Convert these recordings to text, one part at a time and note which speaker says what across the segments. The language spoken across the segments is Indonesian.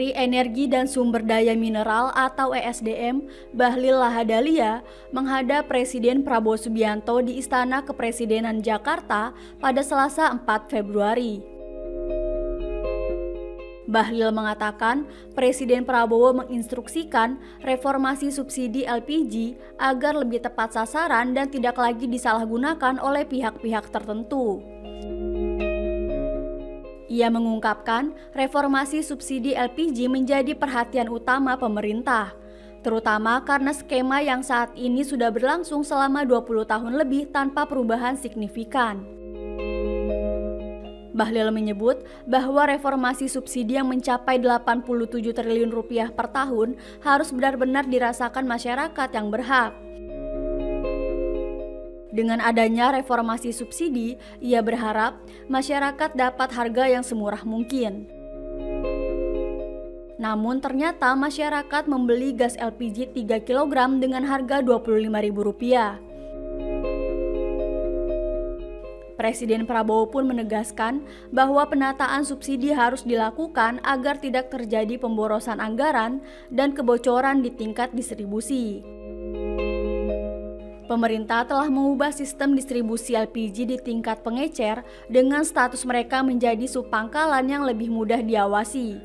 Speaker 1: Menteri Energi dan Sumber Daya Mineral atau ESDM, Bahlil Lahadalia, menghadap Presiden Prabowo Subianto di Istana Kepresidenan Jakarta pada Selasa 4 Februari. Bahlil mengatakan Presiden Prabowo menginstruksikan reformasi subsidi LPG agar lebih tepat sasaran dan tidak lagi disalahgunakan oleh pihak-pihak tertentu. Ia mengungkapkan reformasi subsidi LPG menjadi perhatian utama pemerintah, terutama karena skema yang saat ini sudah berlangsung selama 20 tahun lebih tanpa perubahan signifikan. Bahlil menyebut bahwa reformasi subsidi yang mencapai 87 triliun rupiah per tahun harus benar-benar dirasakan masyarakat yang berhak. Dengan adanya reformasi subsidi, ia berharap masyarakat dapat harga yang semurah mungkin. Namun ternyata masyarakat membeli gas LPG 3 kg dengan harga Rp25.000. Presiden Prabowo pun menegaskan bahwa penataan subsidi harus dilakukan agar tidak terjadi pemborosan anggaran dan kebocoran di tingkat distribusi. Pemerintah telah mengubah sistem distribusi LPG di tingkat pengecer dengan status mereka menjadi subpangkalan yang lebih mudah diawasi.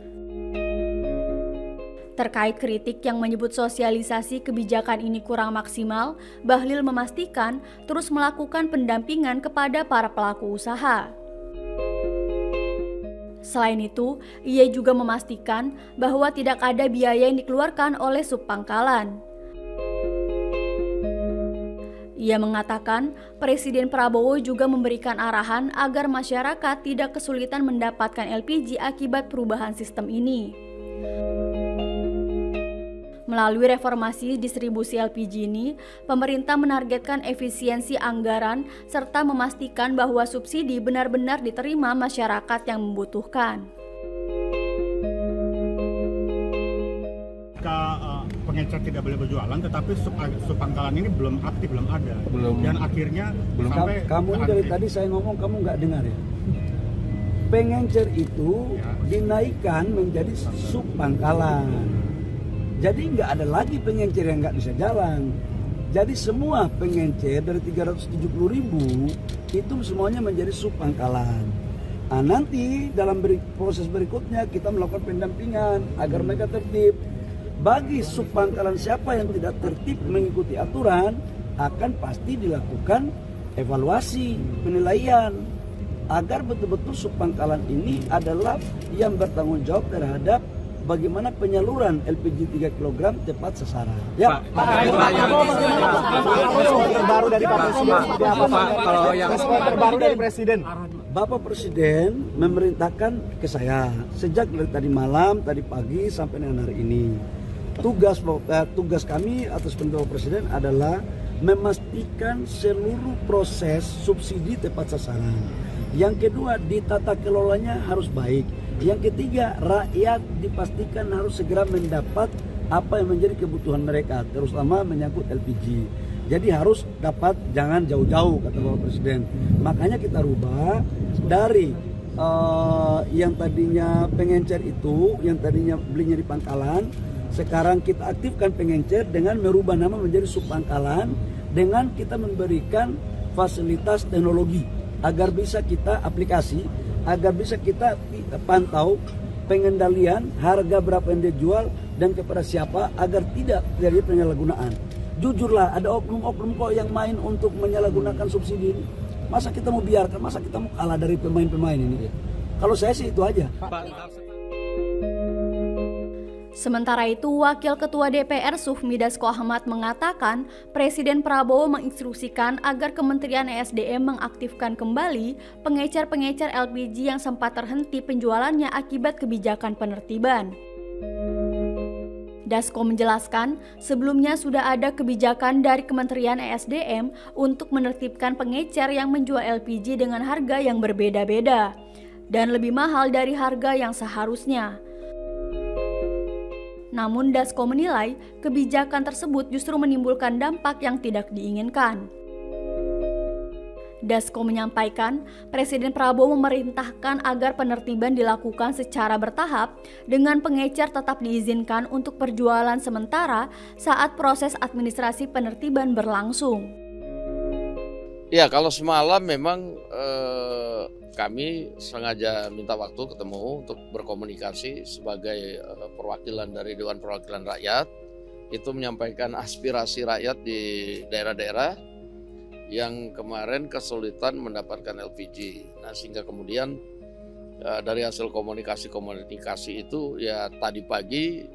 Speaker 1: Terkait kritik yang menyebut sosialisasi kebijakan ini kurang maksimal, Bahlil memastikan terus melakukan pendampingan kepada para pelaku usaha. Selain itu, ia juga memastikan bahwa tidak ada biaya yang dikeluarkan oleh subpangkalan. Ia mengatakan Presiden Prabowo juga memberikan arahan agar masyarakat tidak kesulitan mendapatkan LPG akibat perubahan sistem ini. Melalui reformasi distribusi LPG ini, pemerintah menargetkan efisiensi anggaran serta memastikan bahwa subsidi benar-benar diterima masyarakat yang membutuhkan.
Speaker 2: Pengecer tidak boleh berjualan, tetapi subpangkalan ini belum aktif, belum ada. Dan akhirnya
Speaker 3: belum sampai kamu dari tadi saya ngomong kamu nggak dengar ya. Pengencer itu dinaikkan menjadi subpangkalan. Jadi nggak ada lagi pengencer yang nggak bisa jalan. Jadi semua pengencer dari 370.000 itu semuanya menjadi subpangkalan. Nah, nanti dalam proses berikutnya kita melakukan pendampingan agar mereka tertib. Bagi subpangkalan siapa yang tidak tertib mengikuti aturan, akan pasti dilakukan evaluasi, penilaian, agar betul-betul subpangkalan ini adalah yang bertanggung jawab terhadap bagaimana penyaluran LPG 3 kg tepat sasaran. Ya, Pak, terbaru dari Pak Presiden. Kalau yang terbaru dari Presiden, Bapak Presiden memerintahkan ke saya sejak dari tadi malam, tadi pagi sampai dengan hari ini. Tugas kami atas perintah Presiden adalah memastikan seluruh proses subsidi tepat sasaran. Yang kedua, ditata kelolanya harus baik. Yang ketiga, rakyat dipastikan harus segera mendapat apa yang menjadi kebutuhan mereka, terutama menyangkut LPG. Jadi harus dapat, jangan jauh-jauh, kata Bapak Presiden. Makanya kita rubah dari yang tadinya pengencer itu, yang tadinya belinya di pangkalan, sekarang kita aktifkan pengencer dengan merubah nama menjadi subpangkalan, dengan kita memberikan fasilitas teknologi agar bisa kita aplikasi, agar bisa kita pantau pengendalian harga berapa yang dia jual dan kepada siapa agar tidak terjadi penyalahgunaan. Jujurlah, ada oknum-oknum kok yang main untuk menyalahgunakan subsidi ini. Masa kita mau biarkan, masa kita mau kalah dari pemain-pemain ini? Kalau saya sih itu aja.
Speaker 1: Sementara itu, Wakil Ketua DPR Sufmi Dasko Ahmad mengatakan Presiden Prabowo menginstruksikan agar Kementerian ESDM mengaktifkan kembali pengecer-pengecer LPG yang sempat terhenti penjualannya akibat kebijakan penertiban. Dasko menjelaskan, sebelumnya sudah ada kebijakan dari Kementerian ESDM untuk menertibkan pengecer yang menjual LPG dengan harga yang berbeda-beda dan lebih mahal dari harga yang seharusnya. Namun Dasko menilai kebijakan tersebut justru menimbulkan dampak yang tidak diinginkan. Dasko menyampaikan, Presiden Prabowo memerintahkan agar penertiban dilakukan secara bertahap dengan pengecer tetap diizinkan untuk perjualan sementara saat proses administrasi penertiban berlangsung.
Speaker 4: Ya, kalau semalam memang kami sengaja minta waktu ketemu untuk berkomunikasi sebagai perwakilan dari Dewan Perwakilan Rakyat, itu menyampaikan aspirasi rakyat di daerah-daerah yang kemarin kesulitan mendapatkan LPG. Nah, sehingga kemudian dari hasil komunikasi itu ya tadi pagi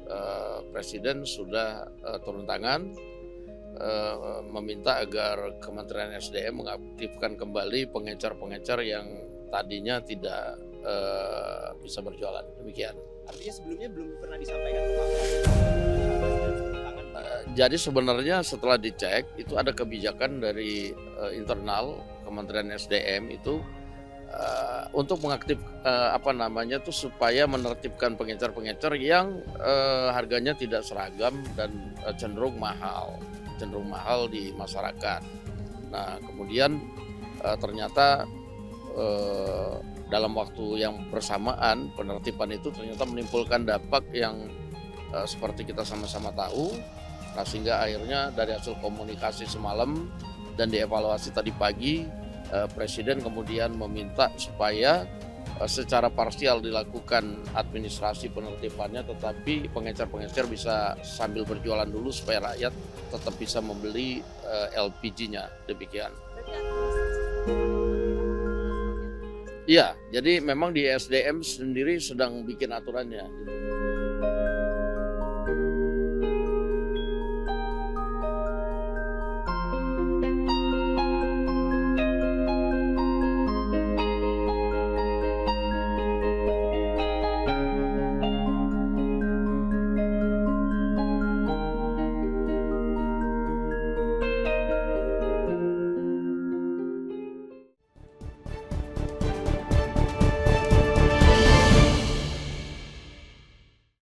Speaker 4: Presiden sudah turun tangan meminta agar Kementerian SDM mengaktifkan kembali pengecer-pengecer yang tadinya tidak bisa berjualan. Demikian.
Speaker 5: Artinya sebelumnya belum pernah disampaikan ke Pak.
Speaker 4: Jadi sebenarnya setelah dicek itu ada kebijakan dari internal Kementerian SDM itu untuk mengaktif supaya menertibkan pengecer-pengecer yang harganya tidak seragam dan cenderung mahal di masyarakat. Nah, kemudian ternyata dalam waktu yang bersamaan penertiban itu ternyata menimbulkan dampak yang seperti kita sama-sama tahu. Nah, sehingga akhirnya dari hasil komunikasi semalam dan dievaluasi tadi pagi, Presiden kemudian meminta supaya secara parsial dilakukan administrasi penertibannya, tetapi pengecer-pengecer bisa sambil berjualan dulu supaya rakyat tetap bisa membeli LPG-nya. Demikian. Iya, jadi memang di SDM sendiri sedang bikin aturannya.